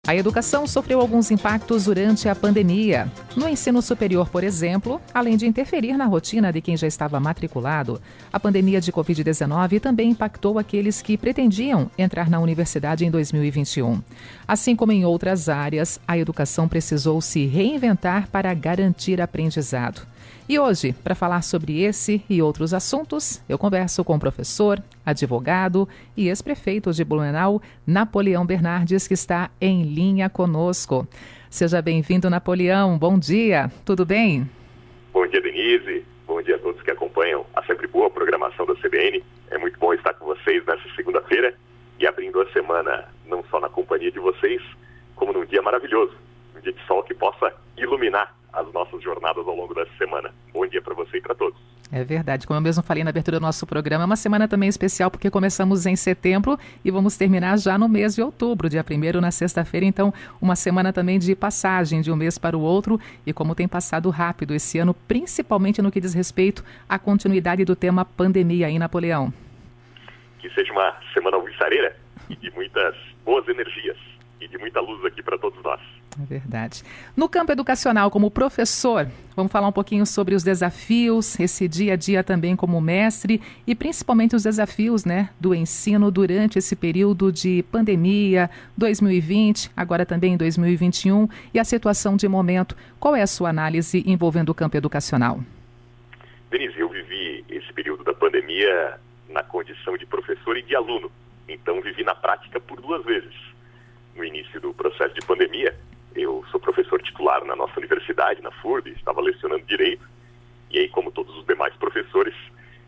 A educação sofreu alguns impactos durante a pandemia. No ensino superior, por exemplo, além de interferir na rotina de quem já estava matriculado, a pandemia de Covid-19 também impactou aqueles que pretendiam entrar na universidade em 2021. Assim como em outras áreas, a educação precisou se reinventar para garantir aprendizado. E hoje, para falar sobre esse e outros assuntos, eu converso com o professor, advogado e ex-prefeito de Blumenau, Napoleão Bernardes, que está em linha conosco. Seja bem-vindo, Napoleão. Bom dia. Tudo bem? Bom dia, Denise. Bom dia a todos que acompanham a sempre boa programação da CBN. É muito bom estar com vocês nessa segunda-feira e abrindo a semana não só na companhia de vocês, como num dia maravilhoso, um dia de sol que possa iluminar as nossas jornadas ao longo dessa semana. Bom dia para você e para todos. É verdade, como eu mesmo falei na abertura do nosso programa, é uma semana também especial porque começamos em setembro e vamos terminar já no mês de outubro, dia 1º na sexta-feira, então uma semana também de passagem de um mês para o outro e como tem passado rápido esse ano, principalmente no que diz respeito à continuidade do tema pandemia aí, Napoleão. Que seja uma semana alvissareira e de muitas boas energias e de muita luz aqui para todos nós. É verdade. No campo educacional, como professor, vamos falar um pouquinho sobre os desafios, esse dia a dia também como mestre e principalmente os desafios, do ensino durante esse período de pandemia, 2020, agora também em 2021 e a situação de momento. Qual é a sua análise envolvendo o campo educacional? Denise, eu vivi esse período da pandemia na condição de professor e de aluno, então vivi na prática por 2 vezes. No início do processo de pandemia, eu sou professor titular na nossa universidade, na FURB, estava lecionando Direito. E aí, como todos os demais professores,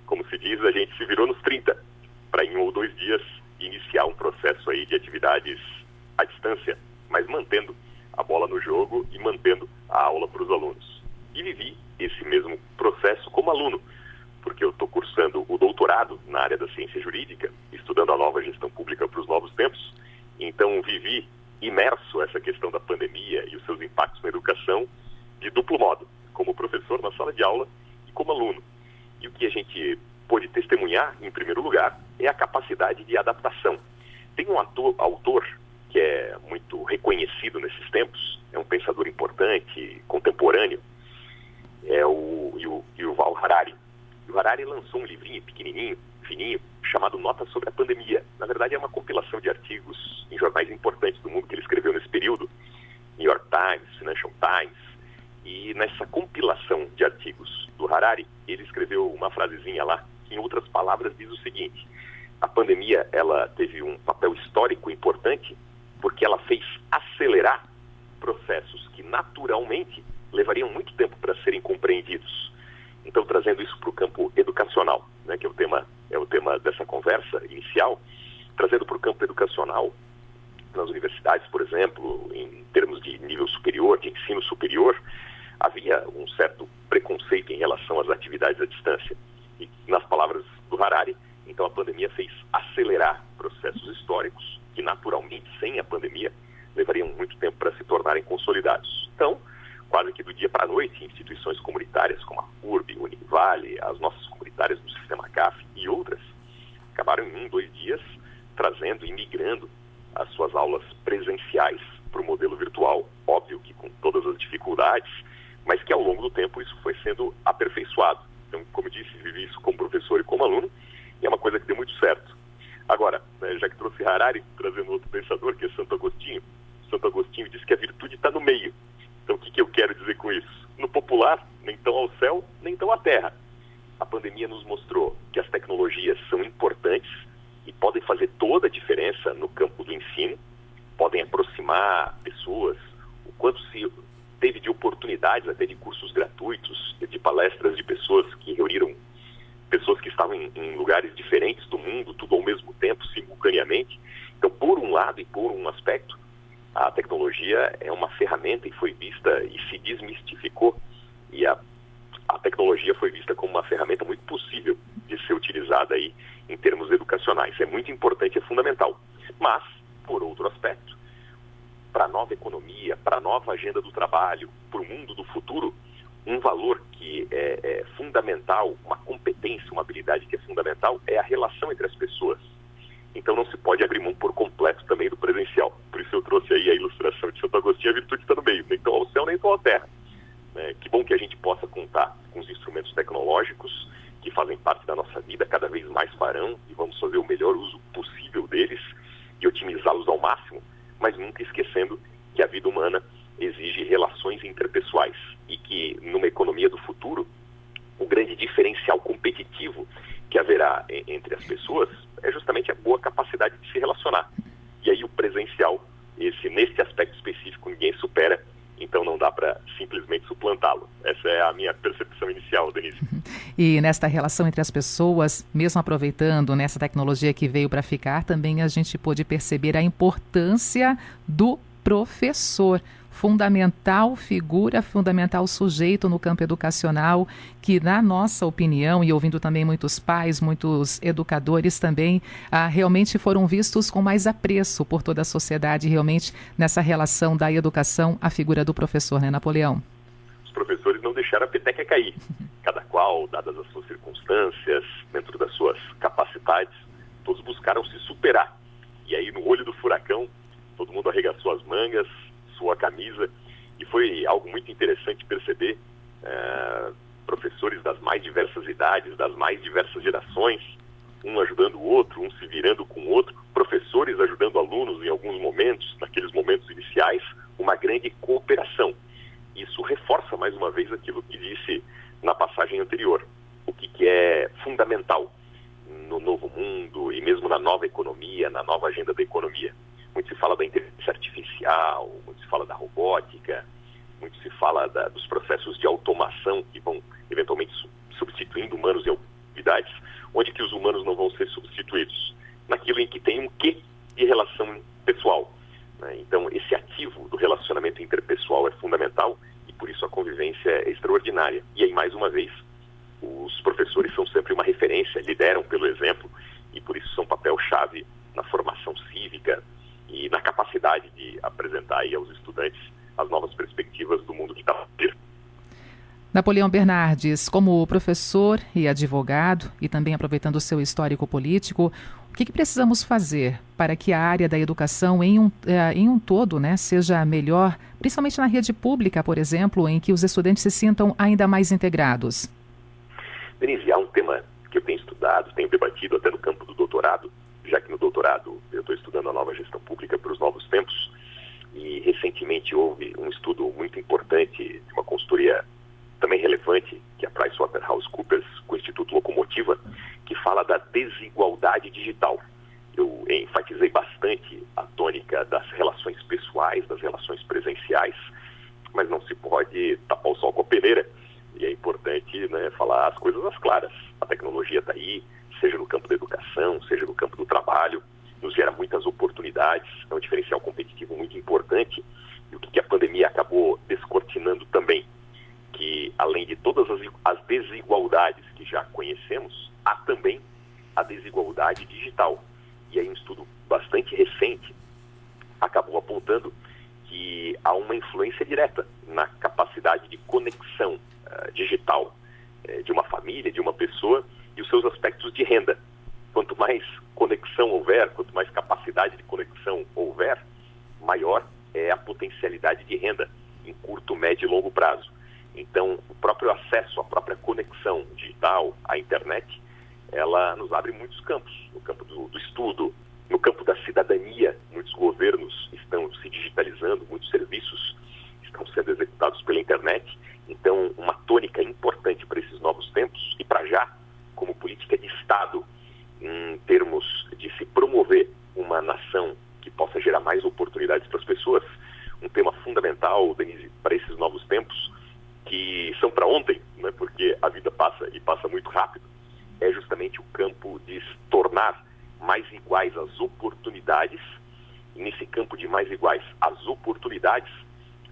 como se diz, a gente se virou nos 30 para em 1 ou 2 dias iniciar um processo aí de atividades à distância, mas mantendo a bola no jogo e mantendo a aula para os alunos. E vivi esse mesmo processo como aluno, porque eu estou cursando o doutorado na área da ciência jurídica, estudando a nova gestão pública para os novos tempos. Então, vivi imerso essa questão da pandemia e os seus impactos na educação de duplo modo, como professor na sala de aula e como aluno. E o que a gente pôde testemunhar, em primeiro lugar, é a capacidade de adaptação. Tem um autor que é muito reconhecido nesses tempos, é um pensador importante, contemporâneo, é o Yuval Harari. O Harari lançou um livrinho pequenininho, fininho, chamado Notas sobre a Pandemia. Na verdade, é uma compilação de artigos em jornais importantes do mundo que ele escreveu nesse período, New York Times, Financial Times, e nessa compilação de artigos do Harari, ele escreveu uma frasezinha lá, que em outras palavras diz o seguinte: a pandemia, ela teve um papel histórico importante porque ela fez acelerar processos que naturalmente levariam muito tempo para serem compreendidos. Então, trazendo isso para o campo educacional, que é o tema dessa conversa inicial, trazendo para o campo educacional, nas universidades, por exemplo, em termos de nível superior, de ensino superior, havia um certo preconceito em relação às atividades à distância. E, nas palavras do Harari, então a pandemia fez acelerar processos históricos que, naturalmente, sem a pandemia, levariam muito tempo para se tornarem consolidados. Então, quase que do dia para a noite, instituições comunitárias como a FURB, Univale, as nossas comunitárias do Sistema CAF e outras, acabaram em 1, 2 dias trazendo e migrando as suas aulas presenciais para o modelo virtual. Óbvio que com todas as dificuldades, mas que ao longo do tempo isso foi sendo aperfeiçoado. Então, como eu disse, vivi isso como professor e como aluno, e é uma coisa que deu muito certo. Agora, já que trouxe Harari, trazendo outro pensador, que é Santo Agostinho. Santo Agostinho diz que a virtude está no meio. Então, o que eu quero dizer com isso? No popular, nem tão ao céu, nem tão à terra. A pandemia nos mostrou que as tecnologias são importantes e podem fazer toda a diferença no campo do ensino, podem aproximar pessoas, o quanto se teve de oportunidades, até de cursos gratuitos, de palestras de pessoas que reuniram pessoas que estavam em lugares diferentes do mundo, tudo ao mesmo tempo, simultaneamente. Então, por um lado e por um aspecto, a tecnologia é uma ferramenta e foi vista e se desmistificou, e a tecnologia foi vista como uma ferramenta muito possível de ser utilizada aí em termos educacionais. É muito importante, é fundamental. Mas, por outro aspecto, para a nova economia, para a nova agenda do trabalho, para o mundo do futuro, um valor que é fundamental, uma competência, uma habilidade que é fundamental, é a relação entre as pessoas. Então não se pode abrir mão por completo também do presencial. Por isso eu trouxe aí a ilustração de Santo Agostinho, a virtude está no meio, nem tão ao céu, nem tão à terra. Que bom que a gente possa contar com os instrumentos tecnológicos que fazem parte da nossa vida, cada vez mais farão, e vamos fazer o melhor uso possível deles e otimizá-los ao máximo, mas nunca esquecendo que a vida humana exige relações interpessoais e que numa economia do futuro, o grande diferencial competitivo que haverá entre as pessoas é justamente a boa capacidade de se relacionar. E aí o presencial, nesse aspecto específico, ninguém supera, então não dá para simplesmente suplantá-lo. Essa é a minha percepção inicial, Denise. E nesta relação entre as pessoas, mesmo aproveitando nessa tecnologia que veio para ficar, também a gente pôde perceber a importância do professor. Fundamental figura, fundamental sujeito no campo educacional, que na nossa opinião, e ouvindo também muitos pais, muitos educadores também, realmente foram vistos com mais apreço por toda a sociedade, realmente nessa relação da educação, a figura do professor, né, Napoleão? Os professores não deixaram a peteca cair. Cada qual, dadas as suas circunstâncias, dentro das suas capacidades, todos buscaram se superar. E aí, no olho do furacão, todo mundo arregaçou as mangas, sua camisa, e foi algo muito interessante perceber professores das mais diversas idades, das mais diversas gerações, um ajudando o outro, um se virando com o outro, professores ajudando alunos em alguns momentos, naqueles momentos iniciais, uma grande cooperação. Isso reforça mais uma vez aquilo que disse na passagem anterior, o que é fundamental no novo mundo e mesmo na nova economia, na nova agenda da economia. Muito se fala da inteligência artificial, muito se fala da robótica, muito se fala dos processos de automação que vão eventualmente substituindo humanos em atividades, onde que os humanos não vão ser substituídos? Naquilo em que tem um quê de relação pessoal. Né? Então, esse ativo do relacionamento interpessoal é fundamental e por isso a convivência é extraordinária. E aí, mais uma vez, os professores são sempre uma referência, lideram pelo exemplo e por isso são papel-chave na formação cívica e na capacidade de apresentar aí aos estudantes as novas perspectivas do mundo que está por vir. Napoleão Bernardes, como professor e advogado, e também aproveitando o seu histórico político, o que precisamos fazer para que a área da educação em um todo, né, seja melhor, principalmente na rede pública, por exemplo, em que os estudantes se sintam ainda mais integrados? Denise, há um tema que eu tenho estudado, tenho debatido até no campo do doutorado, já que no doutorado eu estou estudando a nova gestão pública para os novos tempos, e recentemente houve um estudo muito importante de uma consultoria também relevante, que é a PricewaterhouseCoopers, com o Instituto Locomotiva, que fala da desigualdade digital. Eu enfatizei bastante a tônica das relações pessoais, das relações presenciais, mas não se pode tapar o sol com a peneira, e é importante, né, falar as coisas às claras. A tecnologia está aí, seja no campo da educação, seja no campo do trabalho, nos gera muitas oportunidades, é um diferencial competitivo muito importante, e o que a pandemia acabou descortinando também, que além de todas as desigualdades que já conhecemos, há também a desigualdade digital. E aí um estudo bastante recente acabou apontando que há uma influência direta na capacidade de conexão digital de uma família, de uma pessoa, e os seus aspectos de renda. Quanto mais conexão houver, quanto mais capacidade de conexão houver, maior é a potencialidade de renda em curto, médio e longo prazo. Então, o próprio acesso, a própria conexão digital à internet, ela nos abre muitos campos. No campo do estudo, no campo da cidadania, muitos governos estão se digitalizando, muitos serviços estão sendo executados pela internet. Então, uma tônica importante para esses novos tempos e para já, como política de Estado, em termos de se promover uma nação que possa gerar mais oportunidades para as pessoas, um tema fundamental, Denise, para esses novos tempos, que são para ontem, né, porque a vida passa e passa muito rápido, é justamente o campo de se tornar mais iguais as oportunidades, e nesse campo de mais iguais as oportunidades,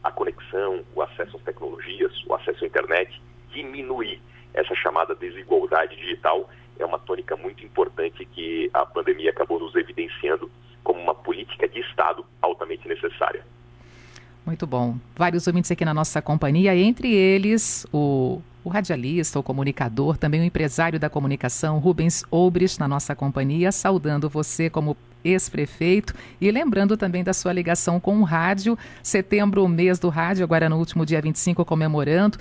a conexão, o acesso às tecnologias, o acesso à internet, diminuir essa chamada desigualdade digital, é uma tônica muito importante que a pandemia acabou nos evidenciando como uma política de Estado altamente necessária. Muito bom. Vários ouvintes aqui na nossa companhia, entre eles o o radialista, o comunicador, também o empresário da comunicação, Rubens Obrist, na nossa companhia, saudando você como ex-prefeito e lembrando também da sua ligação com o rádio. Setembro, o mês do rádio, agora no último dia 25, comemorando.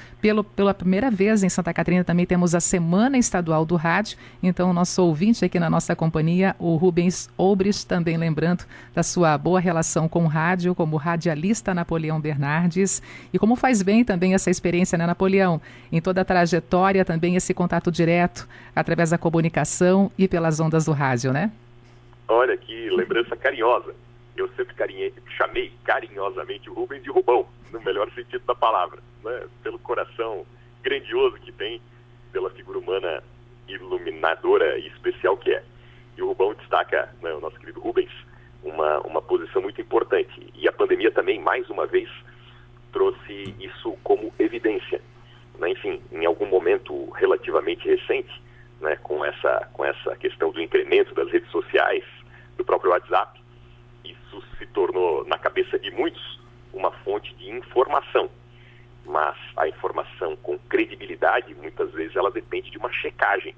Pela primeira vez em Santa Catarina também temos a Semana Estadual do Rádio. Então, o nosso ouvinte aqui na nossa companhia, o Rubens Obrist, também lembrando da sua boa relação com o rádio, como radialista Napoleão Bernardes. E como faz bem também essa experiência, né, Napoleão? Em toda a trajetória, também esse contato direto através da comunicação e pelas ondas do rádio, né? Olha que lembrança carinhosa. Eu sempre chamei carinhosamente o Rubens de Rubão, no melhor sentido da palavra, né? Pelo coração grandioso que tem, pela figura humana iluminadora e especial que é. E o Rubão destaca, né, o nosso querido Rubens, uma posição muito importante. E a pandemia também, mais uma vez, trouxe isso como evidência. Né? Enfim, em algum momento relativamente recente, né, com essa questão do incremento das redes sociais, do próprio WhatsApp, isso se tornou, na cabeça de muitos, uma fonte de informação. Mas a informação com credibilidade, muitas vezes, ela depende de uma checagem.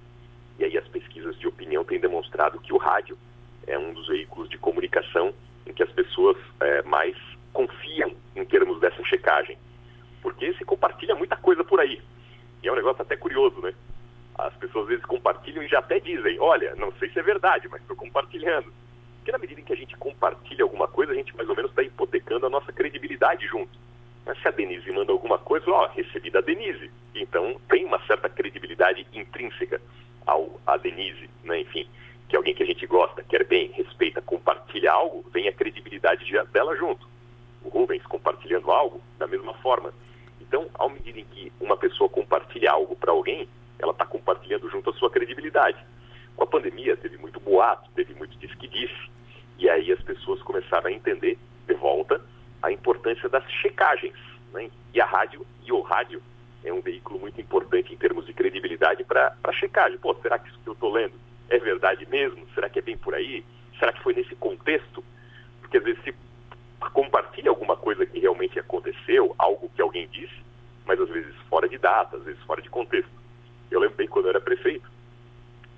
E aí as pesquisas de opinião têm demonstrado que o rádio é um dos veículos de comunicação em que as pessoas mais confiam em termos dessa checagem. Porque se compartilha muita coisa por aí. E é um negócio até curioso, né? As pessoas às vezes compartilham e já até dizem, olha, não sei se é verdade, mas estou compartilhando. Porque na medida em que a gente compartilha alguma coisa, a gente mais ou menos está hipotecando a nossa credibilidade junto. Mas se a Denise manda alguma coisa, recebi da Denise. Então tem uma certa credibilidade intrínseca à Denise, né? Enfim, que é alguém que a gente gosta, quer bem, respeita, compartilha algo, vem a credibilidade dela junto. O Rubens compartilhando algo, da mesma forma. Então, à medida em que uma pessoa compartilha algo para alguém, ela está compartilhando junto a sua credibilidade. Com a pandemia, teve muito boato, teve muito diz-que-disse, e aí as pessoas começaram a entender, de volta, a importância das checagens, né? E o rádio é um veículo muito importante em termos de credibilidade para checagem. Pô, será que isso que eu estou lendo é verdade mesmo? Será que é bem por aí? Será que foi nesse contexto? Porque às vezes se compartilha alguma coisa que realmente aconteceu, algo que alguém disse, mas às vezes fora de data, às vezes fora de contexto. Eu lembro bem quando eu era prefeito,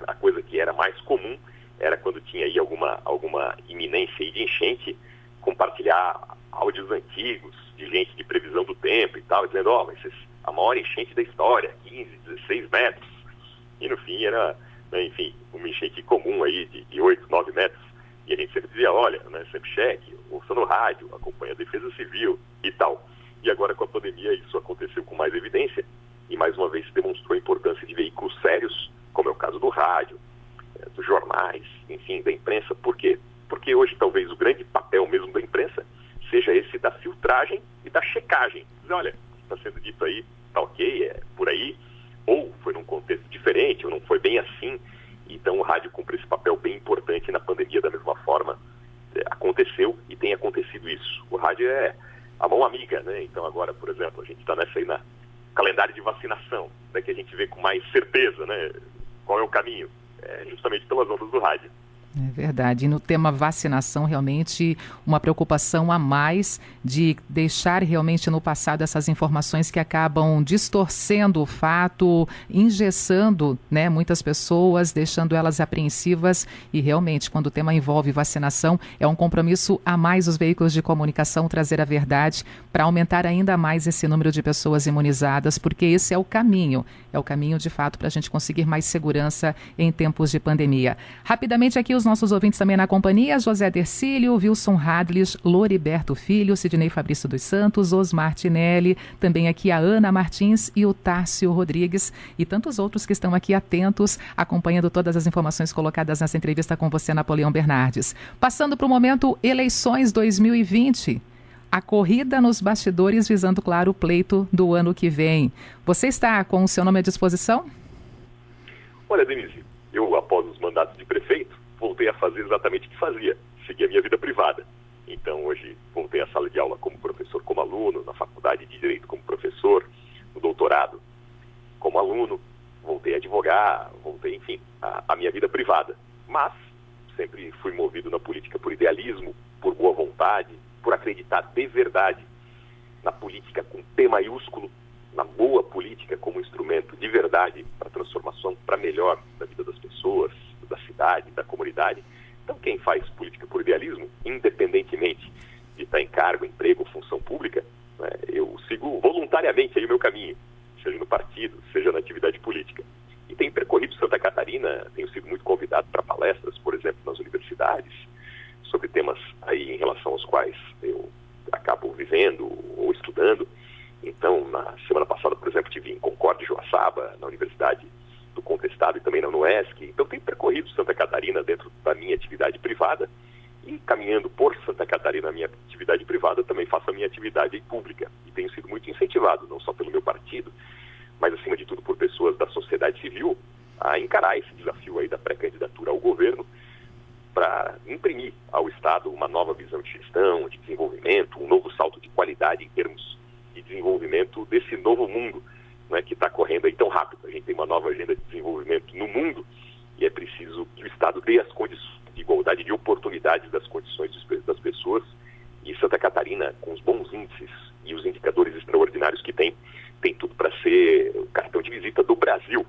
a coisa que era mais comum era quando tinha aí alguma iminência aí de enchente, compartilhar áudios antigos de gente de previsão do tempo e tal, dizendo, mas a maior enchente da história, 15, 16 metros. E no fim era, né, enfim, uma enchente comum aí de 8, 9 metros. E a gente sempre dizia, olha, né, sempre cheque, ouça no rádio, acompanha a Defesa Civil e tal. E agora com a pandemia isso aconteceu com mais evidência e mais uma vez demonstrou a importância de veículos sérios, como é o caso do rádio, dos jornais, enfim, da imprensa. Por quê? Porque hoje talvez o grande papel mesmo da imprensa seja esse da filtragem e da checagem. Diz, olha, está sendo dito aí, tá ok, é por aí, ou foi num contexto diferente, ou não foi bem assim. Então o rádio cumpre esse papel bem importante na pandemia da mesma forma. Aconteceu e tem acontecido isso. O rádio é a mão amiga, né? Então agora, por exemplo, a gente está nessa aí na calendário de vacinação, né, que a gente vê com mais certeza, né, qual é o caminho, justamente pelas ondas do rádio. É verdade. E no tema vacinação, realmente uma preocupação a mais de deixar realmente no passado essas informações que acabam distorcendo o fato, engessando, né, muitas pessoas, deixando elas apreensivas. E realmente, quando o tema envolve vacinação, é um compromisso a mais os veículos de comunicação trazer a verdade para aumentar ainda mais esse número de pessoas imunizadas, porque esse é o caminho de fato para a gente conseguir mais segurança em tempos de pandemia. Rapidamente aqui os nossos ouvintes também na companhia, José Dercílio, Wilson Radles, Loriberto Filho, Sidnei Fabrício dos Santos, Osmar Tinelli, também aqui a Ana Martins e o Tárcio Rodrigues e tantos outros que estão aqui atentos, acompanhando todas as informações colocadas nessa entrevista com você, Napoleão Bernardes. Passando para o momento eleições 2020. A corrida nos bastidores visando, claro, o pleito do ano que vem. Você está com o seu nome à disposição? Olha, Denise, eu, após os mandatos de prefeito, voltei a fazer exatamente o que fazia, seguir a minha vida privada. Então, hoje, voltei à sala de aula como professor, como aluno, na faculdade de Direito como professor, no doutorado como aluno, voltei a advogar, voltei, enfim, à minha vida privada. Mas, sempre fui movido na política por idealismo, por boa vontade, por acreditar de verdade na política com P maiúsculo, na boa política como instrumento de verdade para a transformação para melhor da vida das pessoas, da cidade, da comunidade. Então, quem faz política por idealismo, independentemente de estar em cargo, emprego, função pública, né, eu sigo voluntariamente aí o meu caminho, seja no partido, seja na atividade política. E tenho percorrido Santa Catarina, tenho sido muito convidado para palestras, por exemplo, nas universidades, sobre temas aí em relação aos quais eu acabo vivendo ou estudando. Então, na semana passada, por exemplo, estive em Concórdia, Joaçaba, na Universidade do Contestado e também na UESC. Então, tenho percorrido Santa Catarina dentro da minha atividade privada e, caminhando por Santa Catarina, na minha atividade privada, também faço a minha atividade pública. E tenho sido muito incentivado, não só pelo meu partido, mas, acima de tudo, por pessoas da sociedade civil, a encarar esse desafio aí da pré-candidatura ao governo para imprimir ao Estado uma nova visão de gestão, de desenvolvimento, um novo salto de qualidade em termos de desenvolvimento desse novo mundo, né, que está correndo aí tão rápido. A gente tem uma nova agenda de desenvolvimento no mundo e é preciso que o Estado dê as condições de igualdade de oportunidades das condições das pessoas. E Santa Catarina, com os bons índices e os indicadores extraordinários que tem tudo para ser o cartão de visita do Brasil,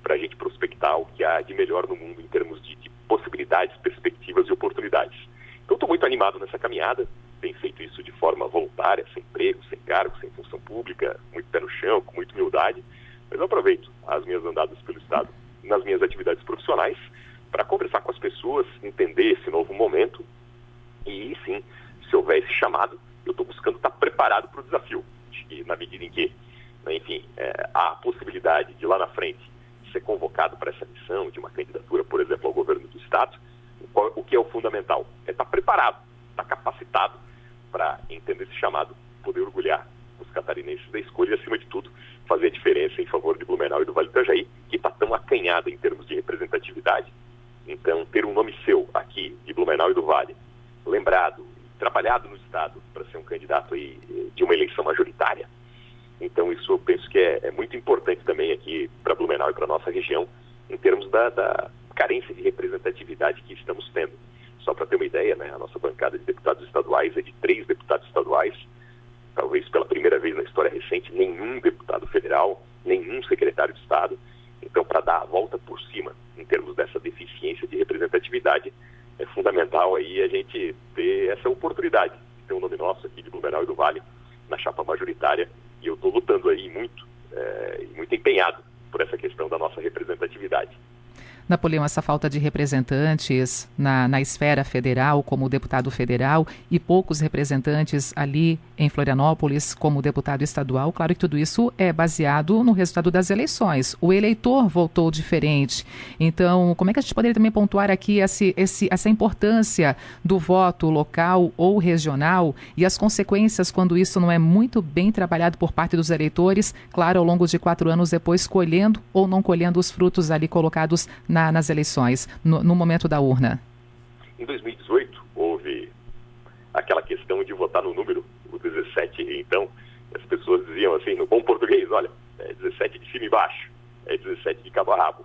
para a gente prospectar o que há de melhor no mundo em termos de possibilidades, perspectivas e oportunidades. Então, estou muito animado nessa caminhada, tenho feito isso de forma voluntária, sem emprego, sem cargo, sem função pública, muito pé no chão, com muita humildade, mas eu aproveito as minhas andadas pelo Estado nas minhas atividades profissionais para conversar com as pessoas, entender esse novo momento e, sim, se houver esse chamado, eu estou buscando estar preparado para o desafio. E na medida em que, né, enfim, há a possibilidade de lá na frente ser convocado para essa missão de uma candidatura, por exemplo, ao governo do Estado, o que é o fundamental? É estar preparado, estar capacitado para entender esse chamado, poder orgulhar os catarinenses da escolha e, acima de tudo, fazer a diferença em favor de Blumenau e do Vale do Itajaí, que está tão acanhada em termos de representatividade. Então, ter um nome seu aqui, de Blumenau e do Vale, lembrado, trabalhado no Estado para ser um candidato aí de uma eleição majoritária, então isso eu penso que é muito importante também aqui para Blumenau e para a nossa região, em termos da carência de representatividade que estamos tendo. Só para ter uma ideia, né, a nossa bancada de deputados estaduais é de 3 deputados estaduais, talvez pela primeira vez na história recente, nenhum deputado federal, nenhum secretário de Estado. Então, para dar a volta por cima, em termos dessa deficiência de representatividade, é fundamental aí a gente ter essa oportunidade de ter um nome nosso aqui de Blumenau e do Vale na chapa majoritária, e eu estou lutando aí muito empenhado por essa questão da nossa representatividade. Napoleão, essa falta de representantes na esfera federal como deputado federal e poucos representantes ali em Florianópolis como deputado estadual, claro que tudo isso é baseado no resultado das eleições. O eleitor votou diferente. Então, como é que a gente poderia também pontuar aqui essa importância do voto local ou regional e as consequências quando isso não é muito bem trabalhado por parte dos eleitores, claro, ao longo de 4 anos depois, colhendo ou não colhendo os frutos ali colocados nas eleições, no momento da urna? Em 2018, houve aquela questão de votar no número, o 17, então, as pessoas diziam assim, no bom português, olha, é 17 de cima e baixo, é 17 de cabo a rabo.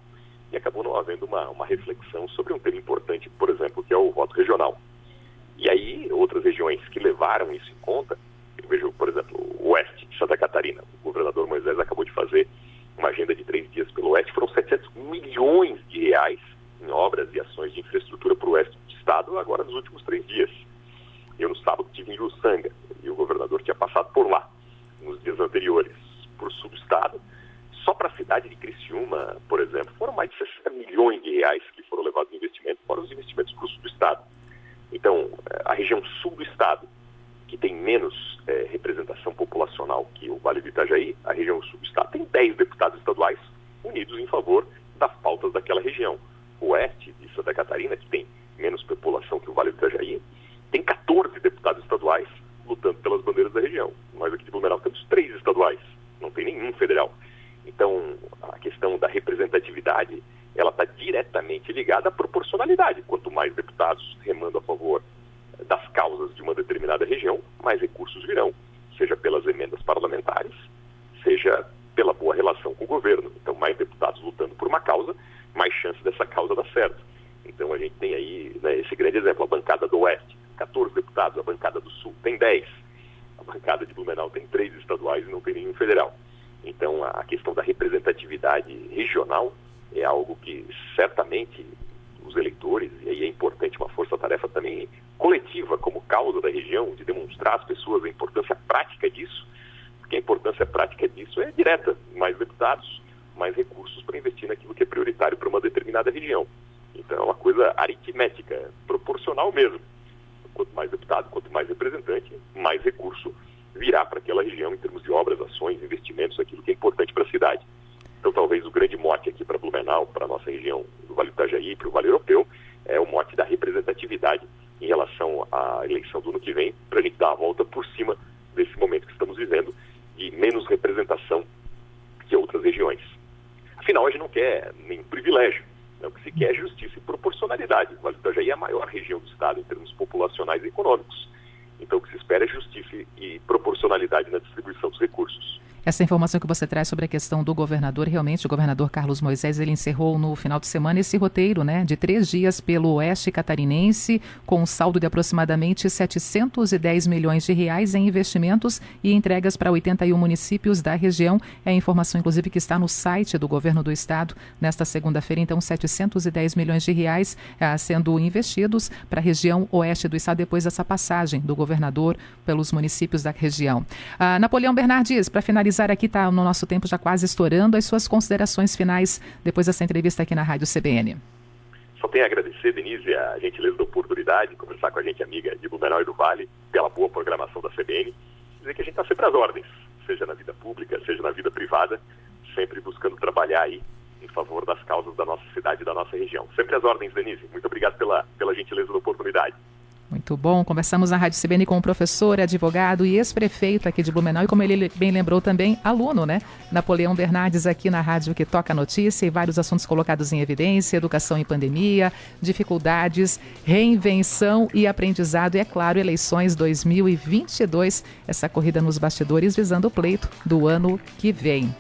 E acabou não havendo uma reflexão sobre um tema importante, por exemplo, que é o voto regional. E aí, outras regiões que levaram isso em conta, eu vejo, por exemplo, o oeste de Santa Catarina, o governador Moisés acabou de fazer uma agenda de 3 dias pelo oeste, foram 700 milhões de reais em obras e ações de infraestrutura para o oeste do estado, agora nos últimos 3 dias. Eu no sábado estive em Uruçanga e o governador tinha passado por lá nos dias anteriores, por sul do estado. Só para a cidade de Criciúma, por exemplo, foram mais de 60 milhões de reais que foram levados em investimento, fora os investimentos para o sul do estado. Então, a região sul do estado, que tem menos representação populacional que o Vale do Itajaí, a região sul do estado tem 10 deputados estaduais unidos em favor das pautas daquela região. O oeste de Santa Catarina, que tem menos população que o Vale do Itajaí, tem 14 deputados estaduais lutando pelas bandeiras da região. Nós aqui de Blumenau temos 3 estaduais, não tem nenhum federal. Então, a questão da representatividade, ela está diretamente ligada à proporcionalidade. Quanto mais deputados remando a favor das causas de uma determinada região, mais recursos virão, seja pelas emendas parlamentares, seja pela boa relação com o governo. Então, mais deputados lutando por uma causa, mais chance dessa causa dar certo. Então, a gente tem aí, né, esse grande exemplo, a bancada do Oeste, 14 deputados, a bancada do Sul tem 10. A bancada de Blumenau tem 3 estaduais e não tem nenhum federal. Então, a questão da representatividade regional é algo que certamente os eleitores, e aí é importante uma força-tarefa também coletiva como causa da região, de demonstrar às pessoas a importância prática disso, porque a importância prática disso é direta: mais deputados, mais recursos para investir naquilo que é prioritário para uma determinada região. Então é uma coisa aritmética, proporcional mesmo. Quanto mais deputado, quanto mais representante, mais recurso virá para aquela região em termos de obras, ações, investimentos, aquilo que é importante para a cidade. Então talvez o grande mote aqui para Blumenau, para a nossa região do Vale do Itajaí, para o Vale Europeu, é o mote da representatividade em relação à eleição do ano que vem, para a gente dar a volta por cima desse momento que estamos vivendo de menos representação que outras regiões. Afinal, a gente não quer nenhum privilégio. O que se quer é justiça e proporcionalidade. O Vale do Itajaí é a maior região do estado em termos populacionais e econômicos. Então o que se espera é justiça e proporcionalidade na distribuição dos recursos. Essa informação que você traz sobre a questão do governador, realmente o governador Carlos Moisés, ele encerrou no final de semana esse roteiro, né, de 3 dias pelo oeste catarinense, com um saldo de aproximadamente 710 milhões de reais em investimentos e entregas para 81 municípios da região. É a informação, inclusive, que está no site do governo do estado nesta segunda-feira. Então, 710 milhões de reais sendo investidos para a região oeste do estado depois dessa passagem do governador pelos municípios da região. Napoleão Bernardes, para finalizar aqui, está no nosso tempo já quase estourando, as suas considerações finais depois dessa entrevista aqui na Rádio CBN. Só tenho a agradecer, Denise, a gentileza da oportunidade de conversar com a gente amiga de Blumenau e do Vale, pela boa programação da CBN, dizer que a gente está sempre às ordens, seja na vida pública, seja na vida privada, sempre buscando trabalhar aí em favor das causas da nossa cidade e da nossa região. Sempre às ordens, Denise. Muito obrigado pela gentileza da oportunidade. Muito bom. Conversamos na Rádio CBN com o professor, advogado e ex-prefeito aqui de Blumenau e, como ele bem lembrou também, aluno, né? Napoleão Bernardes, aqui na rádio que toca a notícia, e vários assuntos colocados em evidência: educação em pandemia, dificuldades, reinvenção e aprendizado e, é claro, eleições 2022, essa corrida nos bastidores visando o pleito do ano que vem.